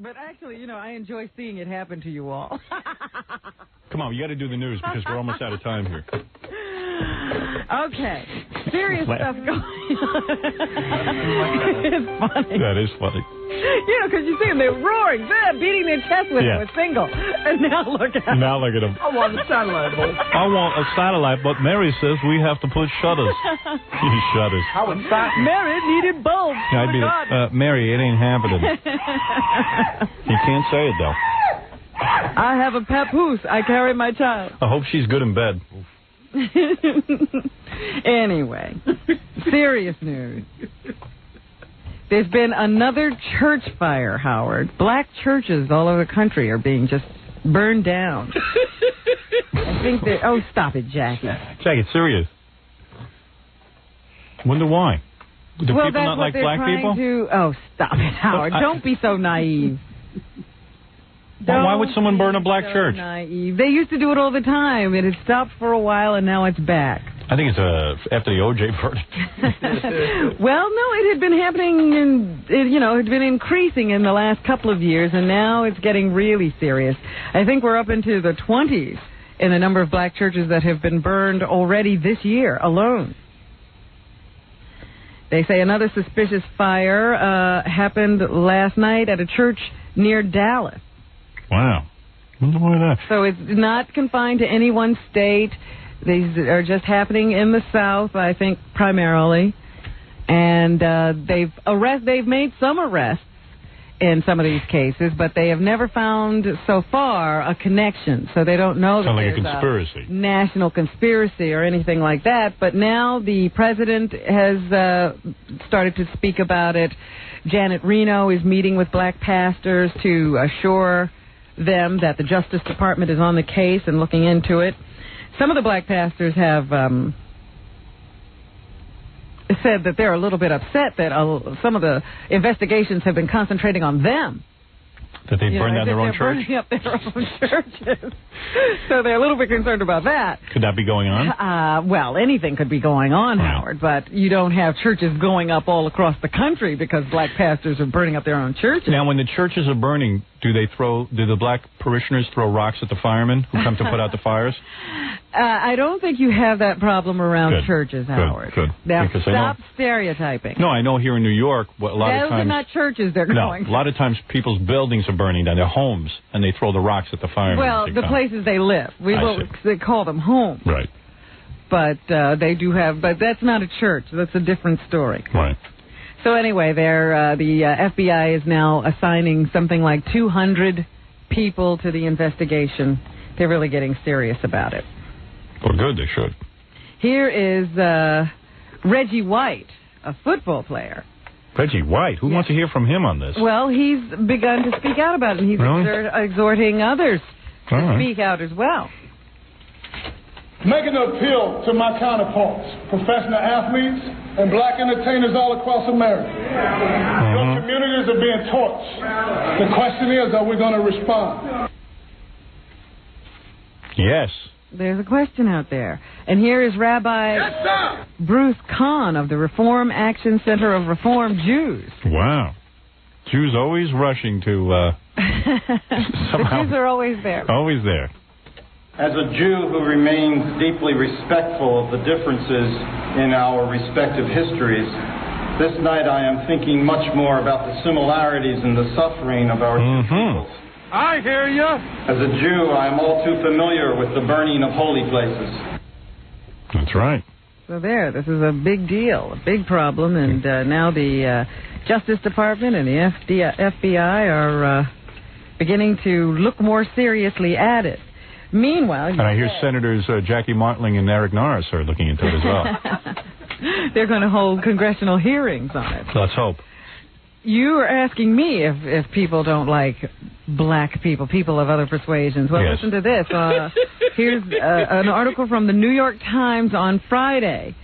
But actually, I enjoy seeing it happen to you all. Come on, you got to do the news because we're almost out of time here. Okay. Serious stuff going on. It's funny. That is funny. Because you see them, they're roaring, beating their chest with a single. And now look at them. Now look at them. I want a satellite, boy. I want a satellite, but Mary says we have to put shutters. Shutters. How exciting. Mary needed bulbs. Yeah, I'd be Mary, it ain't happening. You can't say it, though. I have a papoose. I carry my child. I hope she's good in bed. Anyway, serious news. There's been another church fire, Howard. Black churches all over the country are being just burned down. I think that... Oh, stop it, Jackie. Jackie, it's serious. Wonder why. Do people not like black people? Oh, stop it, Howard. Don't be so naive. Why would someone burn a black church? Naive. They used to do it all the time. It had stopped for a while, and now it's back. I think it's after the O.J. verdict. Well, no, it had been happening, it had been increasing in the last couple of years, and now it's getting really serious. I think we're up into the 20s in the number of black churches that have been burned already this year alone. They say another suspicious fire happened last night at a church near Dallas. Wow. Wonder why that. So it's not confined to any one state. These are just happening in the South, I think, primarily. And they've made some arrests in some of these cases, but they have never found so far a connection. So they don't know that there's a conspiracy, national conspiracy or anything like that. But now the president has started to speak about it. Janet Reno is meeting with black pastors to assure them that the Justice Department is on the case and looking into it. Some of the black pastors have said that they're a little bit upset that some of the investigations have been concentrating on them. That they burned down their own church? Burning up their own churches. So they're a little bit concerned about that. Could that be going on? Well, anything could be going on, Howard, but you don't have churches going up all across the country because black pastors are burning up their own churches. Now, when the churches are burning, do the black parishioners throw rocks at the firemen who come to put out the fires? I don't think you have that problem around churches, Howard. Good. Now, stop stereotyping. No, I know here in New York, a lot of times... Those are not churches they're going to. A lot of times people's buildings are burning down, their homes, and they throw the rocks at the firemen. Well, the places they live. They call them homes. Right. But they do have... But that's not a church. That's a different story. Right. So anyway, the FBI is now assigning something like 200 people to the investigation. They're really getting serious about it. Well, good, they should. Here is Reggie White, a football player. Reggie White? Who wants to hear from him on this? Well, he's begun to speak out about it, and he's exhorting others to speak out as well. Making an appeal to my counterparts, professional athletes, and black entertainers all across America. Your communities are being torched. The question is, are we going to respond? Yes. There's a question out there. And here is Rabbi Bruce Kahn of the Reform Action Center of Reformed Jews. Wow. Jews always rushing to... The Jews are always there. Always there. As a Jew who remains deeply respectful of the differences in our respective histories, this night I am thinking much more about the similarities in the suffering of our two peoples. I hear you. As a Jew, I am all too familiar with the burning of holy places. That's right. So this is a big deal, a big problem, and now the Justice Department and the FBI are beginning to look more seriously at it. Meanwhile... And I hear Senators Jackie Martling and Eric Norris are looking into it as well. They're going to hold congressional hearings on it. Let's hope. You are asking me if people don't like black people of other persuasions. Well, listen to this. Here's an article from the New York Times on Friday.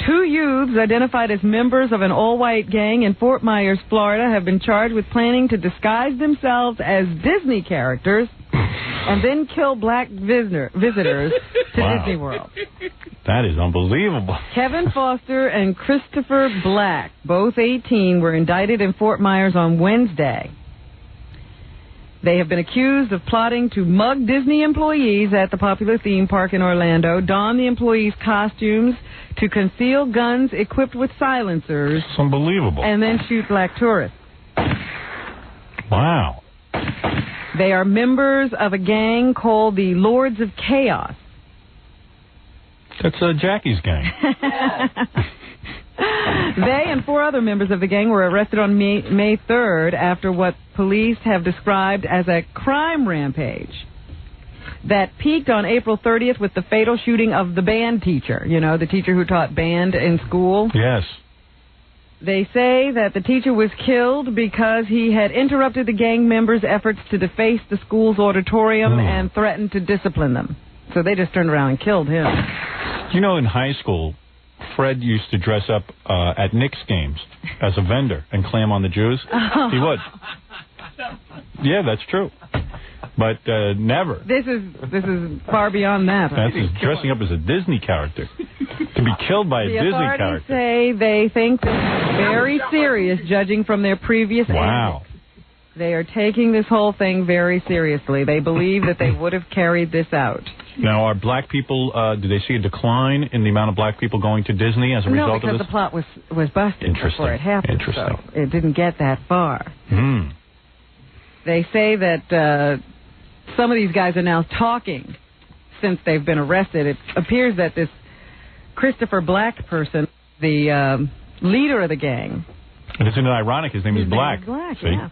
2 youths identified as members of an all-white gang in Fort Myers, Florida, have been charged with planning to disguise themselves as Disney characters and then kill black visitors to Disney World. That is unbelievable. Kevin Foster and Christopher Black, both 18, were indicted in Fort Myers on Wednesday. They have been accused of plotting to mug Disney employees at the popular theme park in Orlando, don the employees' costumes to conceal guns equipped with silencers. It's unbelievable. And then shoot black tourists. Wow. They are members of a gang called the Lords of Chaos. That's Jackie's gang. They and 4 other members of the gang were arrested on May 3rd after what police have described as a crime rampage that peaked on April 30th with the fatal shooting of the band teacher, you know, the teacher who taught band in school. Yes. They say that the teacher was killed because he had interrupted the gang members' efforts to deface the school's auditorium and threatened to discipline them. So they just turned around and killed him. You know, in high school, Fred used to dress up at Knicks games as a vendor and clam on the Jews. He would. Yeah, that's true. But never. This is far beyond that. That's dressing up as a Disney character. To be killed by a Disney character. The authorities say they think this is very serious, judging from their previous Wow. antics. They are taking this whole thing very seriously. They believe that they would have carried this out. Now, are black people, do they see a decline in the amount of black people going to Disney as a result of this? No, because the plot was busted before it happened. Interesting. So it didn't get that far. Hmm. They say that some of these guys are now talking since they've been arrested. It appears that this Christopher Black person, the leader of the gang... And isn't it ironic? His name is Black. His name is Black, see? yeah.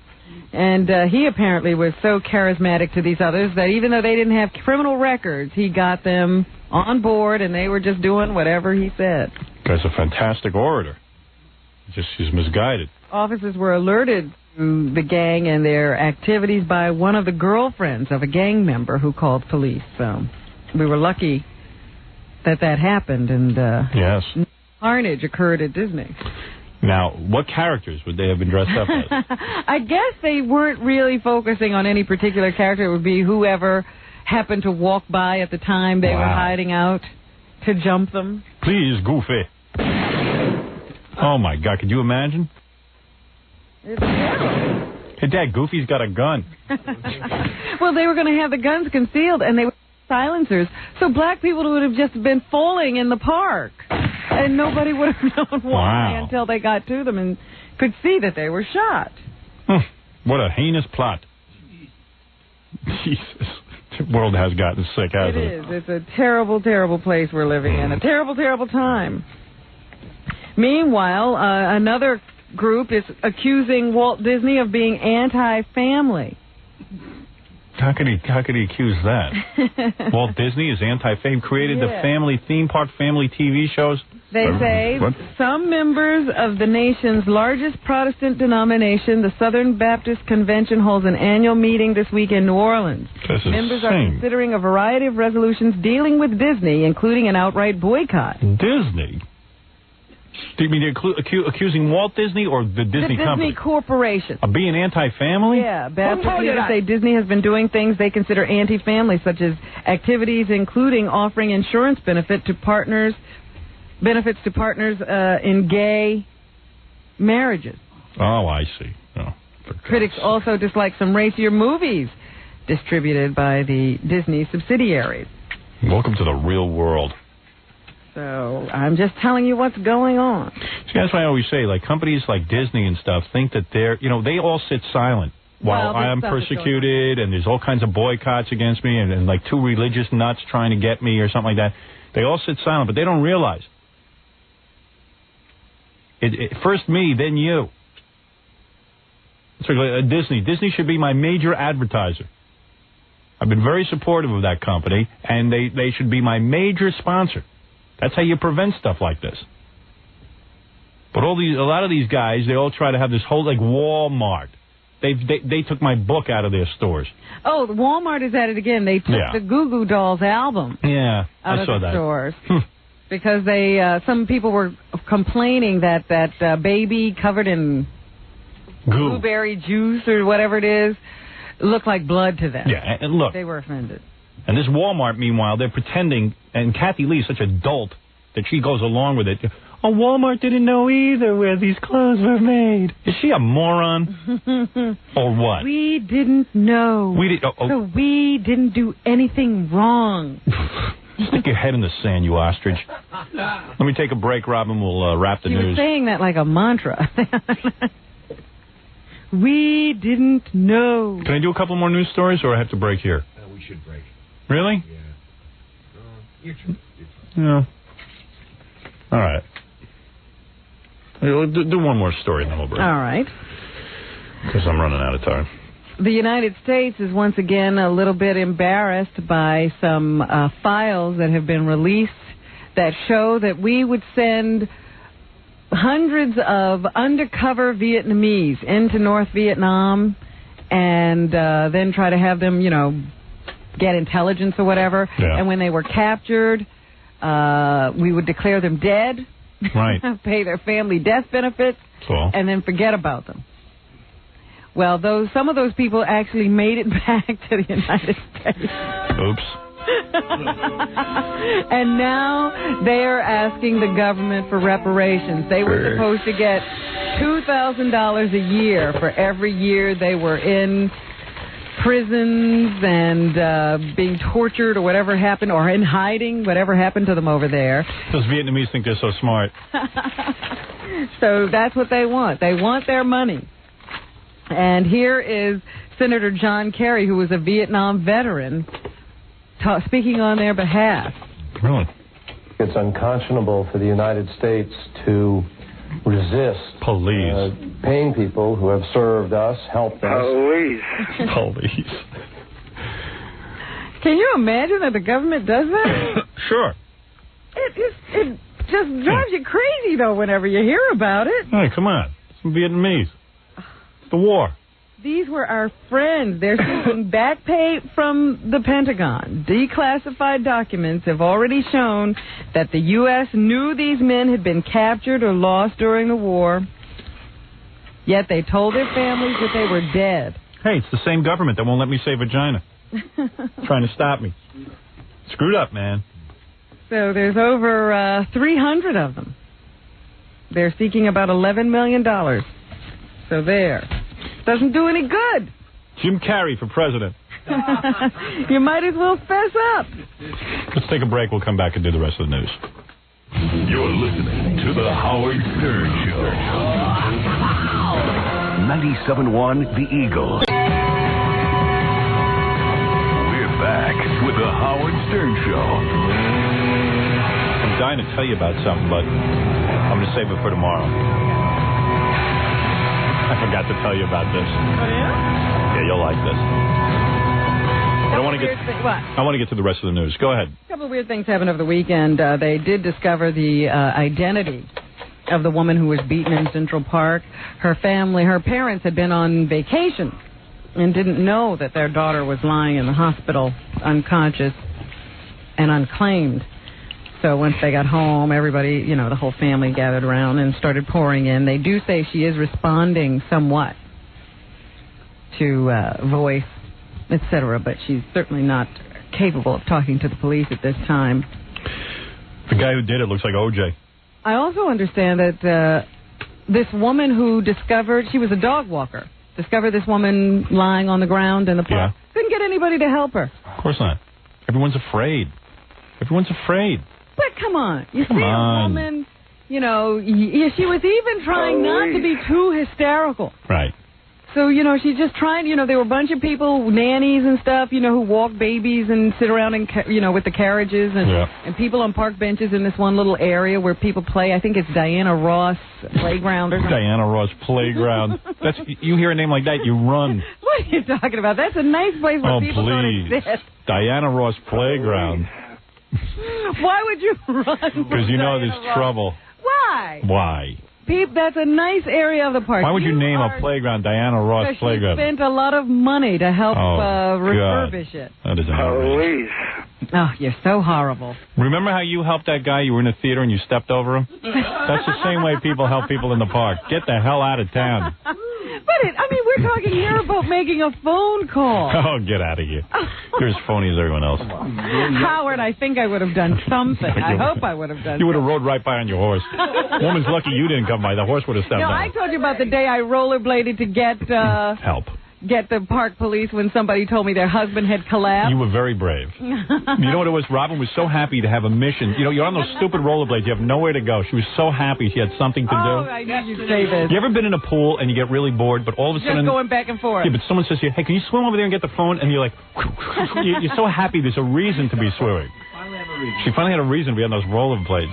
And he apparently was so charismatic to these others that even though they didn't have criminal records, he got them on board and they were just doing whatever he said. Guy's a fantastic orator. Just he's misguided. Officers were alerted to the gang and their activities by one of the girlfriends of a gang member who called police. So we were lucky that happened and yes. carnage occurred at Disney. Now, what characters would they have been dressed up as? I guess they weren't really focusing on any particular character. It would be whoever happened to walk by at the time they were hiding out to jump them. Please, Goofy. Oh, my God. Could you imagine? It's terrible. Hey, Dad, Goofy's got a gun. Well, they were going to have the guns concealed, and they were silencers, so black people would have just been falling in the park. And nobody would have known why until they got to them and could see that they were shot. What a heinous plot. Jesus. The world has gotten sick, hasn't it? It is. It's a terrible, terrible place we're living in. A terrible, terrible time. Meanwhile, another group is accusing Walt Disney of being anti-family. How could he accuse that? Walt Disney is anti-fame, created the family theme park, family TV shows. They say some members of the nation's largest Protestant denomination, the Southern Baptist Convention, holds an annual meeting this week in New Orleans. Members are considering a variety of resolutions dealing with Disney, including an outright boycott. Disney? Do you mean accusing Walt Disney or the Disney company? The Disney Corporation. Of being anti-family? Yeah, Baptist leaders say Disney has been doing things they consider anti-family, such as activities including offering insurance benefits to partners in gay marriages. Oh, I see. Oh, critics also dislike some racier movies distributed by the Disney subsidiaries. Welcome to the real world. So I'm just telling you what's going on. See, that's why I always say, like, companies like Disney and stuff think that they all sit silent while I am persecuted and there's all kinds of boycotts against me and like 2 religious nuts trying to get me or something like that. They all sit silent, but they don't realize. First me, then you. So, Disney should be my major advertiser. I've been very supportive of that company, and they should be my major sponsor. That's how you prevent stuff like this. But a lot of these guys, they all try to have this whole, like, Walmart. They took my book out of their stores. Oh, Walmart is at it again. They took the Goo Goo Dolls album out of the stores. Because some people were complaining that baby covered in blueberry juice or whatever it is looked like blood to them. Yeah, and look. They were offended. And this Walmart, meanwhile, they're pretending, and Kathy Lee is such a dolt that she goes along with it. Walmart didn't know either where these clothes were made. Is she a moron? Or what? We didn't know. So we didn't do anything wrong. Stick your head in the sand, you ostrich. Let me take a break, Robin. We'll wrap the news. You were saying that like a mantra. We didn't know. Can I do a couple more news stories, or I have to break here? We should break. Really? Yeah. Yeah. All right. We'll do one more story, and then we'll break. All right. Because I'm running out of time. The United States is once again a little bit embarrassed by some files that have been released that show that we would send hundreds of undercover Vietnamese into North Vietnam and then try to have them, get intelligence or whatever. Yeah. And when they were captured, we would declare them dead, right? Pay their family death benefits, and then forget about them. Well, some of those people actually made it back to the United States. Oops. And now they are asking the government for reparations. They were supposed to get $2,000 a year for every year they were in prisons and being tortured or whatever happened, or in hiding, whatever happened to them over there. Those Vietnamese think they're so smart. So that's what they want. They want their money. And here is Senator John Kerry, who was a Vietnam veteran, speaking on their behalf. Really? It's unconscionable for the United States to resist paying people who have served us, helped us. Police. Can you imagine that the government does that? Sure. It just drives you crazy, though, whenever you hear about it. Hey, come on. Some Vietnamese. It's the war. These were our friends. They're seeking back pay from the Pentagon. Declassified documents have already shown that the U.S. knew these men had been captured or lost during the war, yet they told their families that they were dead. Hey, it's the same government that won't let me say vagina. Trying to stop me. Screwed up, man. So there's over 300 of them. They're seeking about $11 million. So there. Doesn't do any good. Jim Carrey for president. You might as well fess up. Let's take a break. We'll come back and do the rest of the news. You're listening to The Howard Stern Show. 97.1 The Eagle. We're back with The Howard Stern Show. I'm dying to tell you about something, but I'm going to save it for tomorrow. I forgot to tell you about this. Oh, yeah? Yeah, you'll like this. But I want to get to the rest of the news. Go ahead. A couple of weird things happened over the weekend. They did discover the identity of the woman who was beaten in Central Park. Her parents had been on vacation and didn't know that their daughter was lying in the hospital unconscious and unclaimed. So once they got home, everybody, the whole family gathered around and started pouring in. They do say she is responding somewhat to voice, etc., but she's certainly not capable of talking to the police at this time. The guy who did it looks like O.J. I also understand that this woman who she was a dog walker, discovered this woman lying on the ground in the park. Yeah. Couldn't get anybody to help her. Of course not. Everyone's afraid. But come on. You see a woman, she was even trying not to be too hysterical. Right. So, she's just trying, there were a bunch of people, nannies and stuff, who walk babies and sit around with the carriages and people on park benches in this one little area where people play. I think it's Diana Ross Playground or something. Diana Ross Playground. You hear a name like that, you run. What are you talking about? That's a nice place where people don't exist. Diana Ross Playground. Why would you run? Because there's trouble. Why? That's a nice area of the park. Why would you name a playground Diana Ross Playground? She spent a lot of money to help refurbish it. That is outrageous. Oh, you're so horrible. Remember how you helped that guy? You were in a theater and you stepped over him? That's the same way people help people in the park. Get the hell out of town. But, we're we're talking here about making a phone call. Oh, get out of here. You're as phony as everyone else. Howard, I think I would have done something. I hope I would have done You would have rode right by on your horse. Woman's lucky you didn't come by. The horse would have stepped No, down. I told you about the day I rollerbladed to get help. Get the park police when somebody told me their husband had collapsed. You were very brave. You know what it was? Robin was so happy to have a mission. You know, you're on those stupid rollerblades. You have nowhere to go. She was so happy she had something to do. Oh, I knew you'd say this. You ever been in a pool and you get really bored, but all of a sudden... Just going back and forth. Yeah, but someone says to you, hey, can you swim over there and get the phone? And you're like... You're so happy there's a reason to be swimming. She finally had a reason to be on those rollerblades.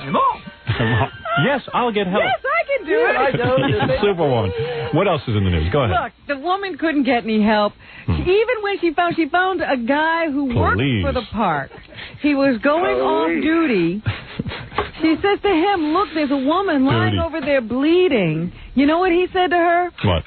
Yes, I'll get help. Yes, I can do it. I know. Superwoman. What else is in the news? Go ahead. Look, the woman couldn't get any help. Even when she found a guy who worked for the park. He was going off duty. She says to him, look, there's a woman lying over there bleeding. You know what he said to her? What?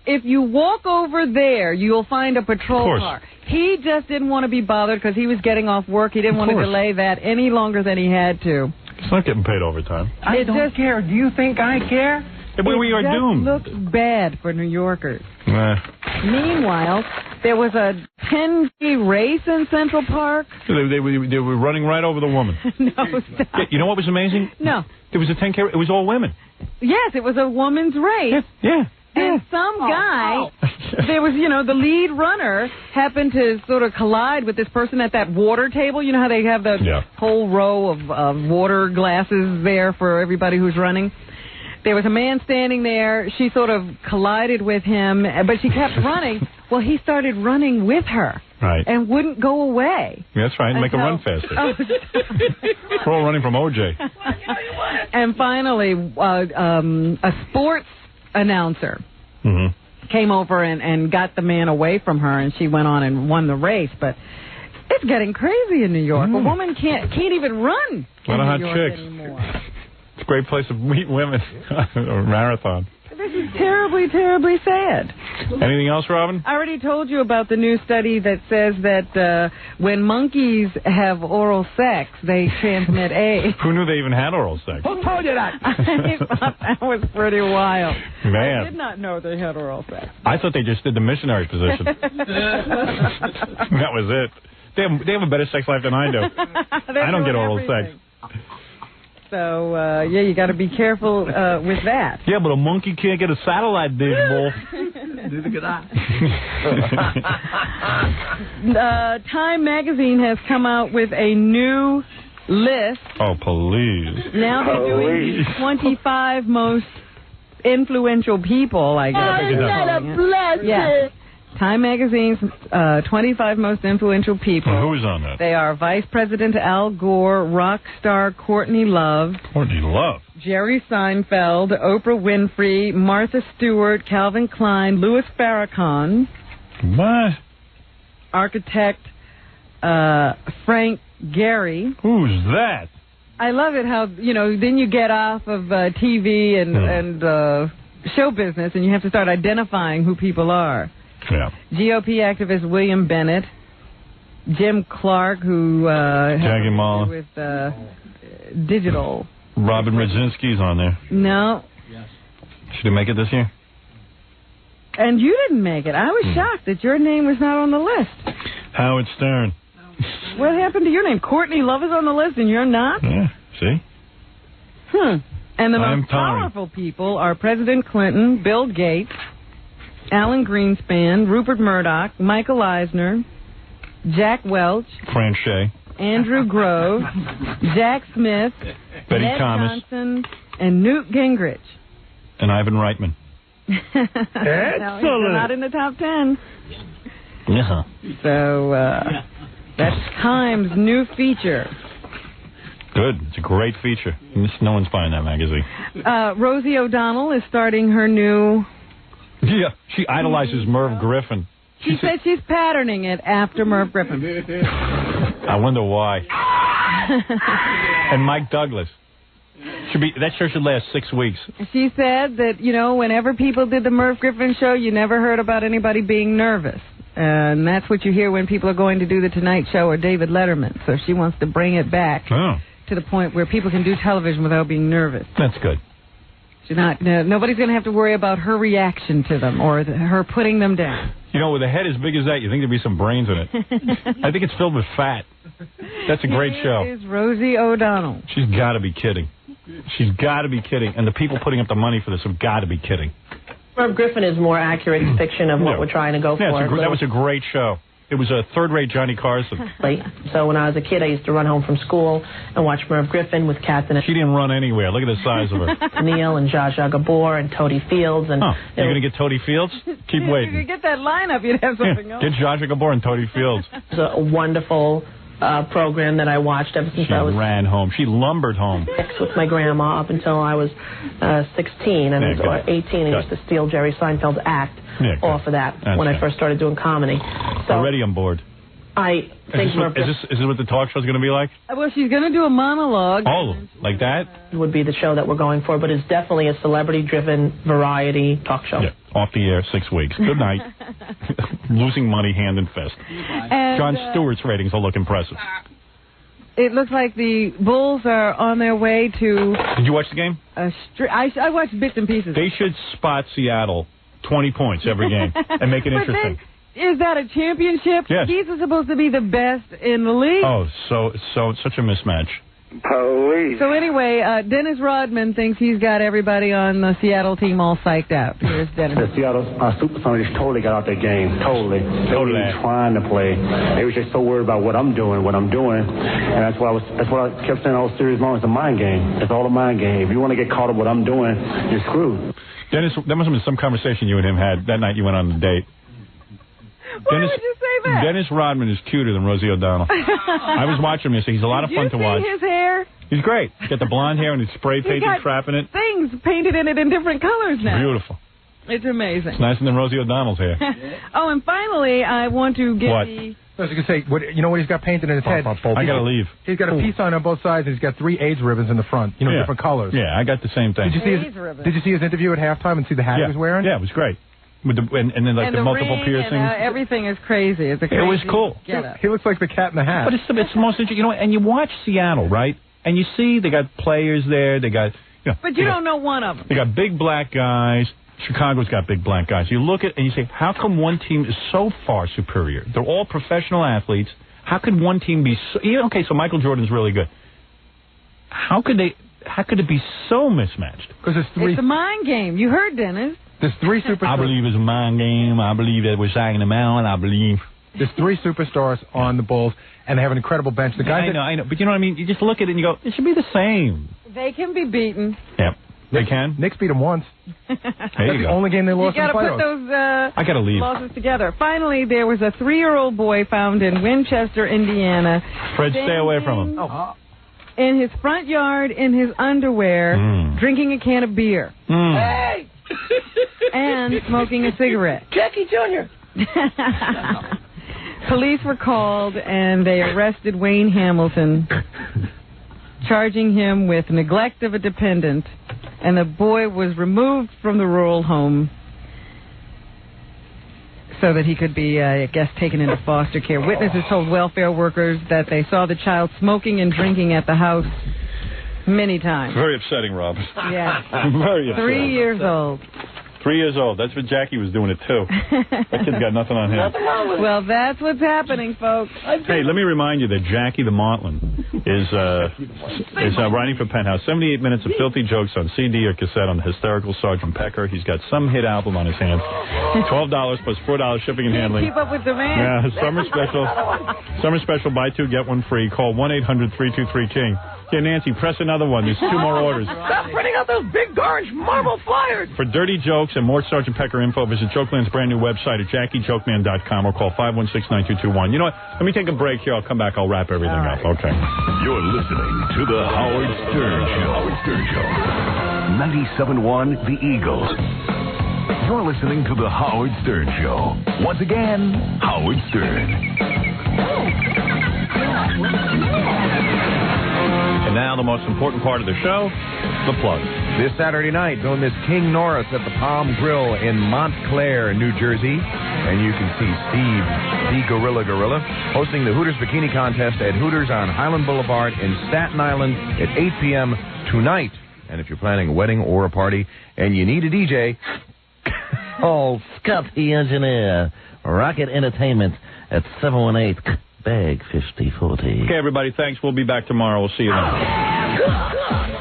If you walk over there, you'll find a patrol car. He just didn't want to be bothered because he was getting off work. He didn't want to delay that any longer than he had to. It's not getting paid overtime. I don't care. Do you think I care? We are doomed. It looks bad for New Yorkers. Meanwhile, there was a 10K race in Central Park. They were running right over the woman. No, stop. You know what was amazing? No. There was a 10K. It was all women. Yes, it was a woman's race. Yeah. And some guy, there was, the lead runner happened to sort of collide with this person at that water table. You know how they have the whole row of water glasses there for everybody who's running? There was a man standing there. She sort of collided with him, but she kept running. Well, he started running with her. Right. And wouldn't go away. That's right. Make her run faster. We're all running from OJ. And finally, a sports announcer came over and got the man away from her, and she went on and won the race. But it's getting crazy in New York. A woman can't even run in New York anymore. It's a great place to meet women. Or marathon. This is terribly, terribly sad. Anything else, Robin? I already told you about the new study that says that when monkeys have oral sex, they transmit AIDS. Who knew they even had oral sex? Who told you that? I thought that was pretty wild. Man. I did not know they had oral sex. I thought they just did the missionary position. That was it. They have a better sex life than I do. I don't get oral sex. So, you got to be careful with that. Yeah, but a monkey can't get a satellite dish, boy. Neither could I. Time magazine has come out with a new list. Oh, please. Now they're doing the 25 most influential people, I guess. Oh, isn't that a blessing? Yes. Time Magazine's 25 most influential people. Well, who's on that? They are Vice President Al Gore, rock star Courtney Love. Courtney Love? Jerry Seinfeld, Oprah Winfrey, Martha Stewart, Calvin Klein, Louis Farrakhan. What? Architect Frank Gehry. Who's that? I love it how, then you get off of TV and show business and you have to start identifying who people are. Yeah. GOP activist William Bennett, Jim Clark, who has to do with digital. Robin Radzinski's on there. No. She didn't make it this year? And you didn't make it. I was shocked that your name was not on the list. Howard Stern. What happened to your name? Courtney Love is on the list and you're not? Yeah, see? And the most powerful people are President Clinton, Bill Gates, Alan Greenspan, Rupert Murdoch, Michael Eisner, Jack Welch, Fran Shea, Andrew Grove, Jack Smith, Betty Ned Thomas, Johnson, and Newt Gingrich. And Ivan Reitman. No, they're not in the top 10. Yeah. So that's Time's new feature. Good. It's a great feature. No one's buying that magazine. Rosie O'Donnell is starting her new... Yeah, she idolizes Merv Griffin. She said she's patterning it after Merv Griffin. I wonder why. And Mike Douglas. That show should last 6 weeks. She said that, whenever people did the Merv Griffin show, you never heard about anybody being nervous. And that's what you hear when people are going to do the Tonight Show or David Letterman. So she wants to bring it back to the point where people can do television without being nervous. That's good. She's not. Nobody's going to have to worry about her reaction to them or her putting them down. You know, with a head as big as that, you think there'd be some brains in it. I think it's filled with fat. That's a great show. Is Rosie O'Donnell. She's got to be kidding. She's got to be kidding. And the people putting up the money for this have got to be kidding. Merv Griffin is more accurate depiction of what we're trying to go for. That was a great show. It was a third-rate Johnny Carson. So when I was a kid, I used to run home from school and watch Merv Griffin with Captain. She didn't run anywhere. Look at the size of her. Neil and Zsa Zsa Gabor and Toady Fields. And you're going to get Toady Fields? Keep waiting. If you get that lineup, you'd have something else. Get Zsa Zsa Gabor and Toady Fields. It was a wonderful program that I watched ever since I was... She ran home. She lumbered home. ...with my grandma up until I was 16 and or 18. I used to steal Jerry Seinfeld's act off of that when I first started doing comedy. So already on board. I think is this what the talk show's going to be like? Well, she's going to do a monologue. Oh, like that? Would be the show that we're going for, but it's definitely a celebrity-driven variety talk show. Yeah, off the air 6 weeks. Good night. Losing money hand and fist. And, Jon Stewart's ratings will look impressive. It looks like the Bulls are on their way to... Did you watch the game? I watched bits and pieces. They should spot Seattle 20 points every game and make it interesting. Is that a championship? Yes. He's supposed to be the best in the league. Oh, so such a mismatch. Police. So anyway, Dennis Rodman thinks he's got everybody on the Seattle team all psyched out. Here's Dennis. The Seattle Supersonics totally got out their game. Totally. They were even trying to play. They were just so worried about what I'm doing. And that's what I kept saying all series long. It's a mind game. It's all a mind game. If you want to get caught up what I'm doing, you're screwed. Dennis, there must have been some conversation you and him had that night you went on the date. Why would you say that? Dennis Rodman is cuter than Rosie O'Donnell. I was watching him yesterday. He's a lot of fun to watch. Did you see his hair? He's great. He's got the blonde hair and his spray painted crap in it. Things painted in it in different colors now. Beautiful. It's amazing. It's nicer than Rosie O'Donnell's hair. Oh, and finally, I want to give what? I was going to say, you know what he's got painted in his head? I got to leave. He's got a peace sign on both sides, and he's got 3 AIDS ribbons in the front, different colors. Yeah, I got the same thing. Did you see his interview at halftime and see the hat he was wearing? Yeah, it was great. With the, and then like the multiple piercings. And, everything is crazy. It's a crazy. It was cool. He looks like the Cat in the Hat. But it's the most interesting. And you watch Seattle, right? And you see they got players there. They got. But you don't know one of them. They got big black guys. Chicago's got big black guys. You look at and you say, how come one team is so far superior? They're all professional athletes. How could one team be so... Okay, so Michael Jordan's really good. How could it be so mismatched? Because it's a mind game. You heard Dennis. There's 3 superstars. I believe it's a mind game. I believe that we're sagging them out. I believe... There's 3 superstars on the Bulls, and they have an incredible bench. The guys I know. But you know what I mean? You just look at it and you go, it should be the same. They can be beaten. Yep. They can? Knicks beat them once. There That's you the go. only game they lost in the playoffs. You got to put those I gotta leave. losses together. Finally, there was a 3-year-old boy found in Winchester, Indiana. Fred, stay away from him. In his front yard, in his underwear, drinking a can of beer. Hey! And smoking a cigarette. Jackie Jr. Police were called, and they arrested Wayne Hamilton, charging him with neglect of a dependent, and the boy was removed from the rural home so that he could be, I guess, taken into foster care. Witnesses told welfare workers that they saw the child smoking and drinking at the house many times. Very upsetting, Rob. Yeah. Very upsetting. 3 years old. 3 years old. That's what Jackie was doing it, too. That kid's got nothing on him. Well, that's what's happening, folks. Hey, let me remind you that Jackie the Motlin is writing for Penthouse. 78 minutes of filthy jokes on CD or cassette on the hysterical Sgt. Pecker. He's got some hit album on his hands. $12 plus $4 shipping and handling. Keep up with demand. Yeah, summer special, buy 2, get 1 free. Call 1-800-323-KING. Yeah, Nancy, press another one. There's 2 more orders. Stop printing out those big orange marble flyers. For dirty jokes and more Sgt. Pecker info, visit Jokeland's brand new website at JackieJokeman.com or call 516-9221. You know what? Let me take a break here. I'll come back. I'll wrap everything up. Okay. You're listening to the Howard Stern Show. Howard Stern Show. 97.1 The Eagles. You're listening to the Howard Stern Show. Once again, Howard Stern. And now the most important part of the show, the plug. This Saturday night, don't miss King Norris at the Palm Grill in Montclair, New Jersey. And you can see Steve, the Gorilla, hosting the Hooters Bikini Contest at Hooters on Highland Boulevard in Staten Island at 8 p.m. tonight. And if you're planning a wedding or a party and you need a DJ, call Scott the Engineer. Rocket Entertainment at 718-BAG-5040. Okay, everybody, thanks. We'll be back tomorrow. We'll see you then.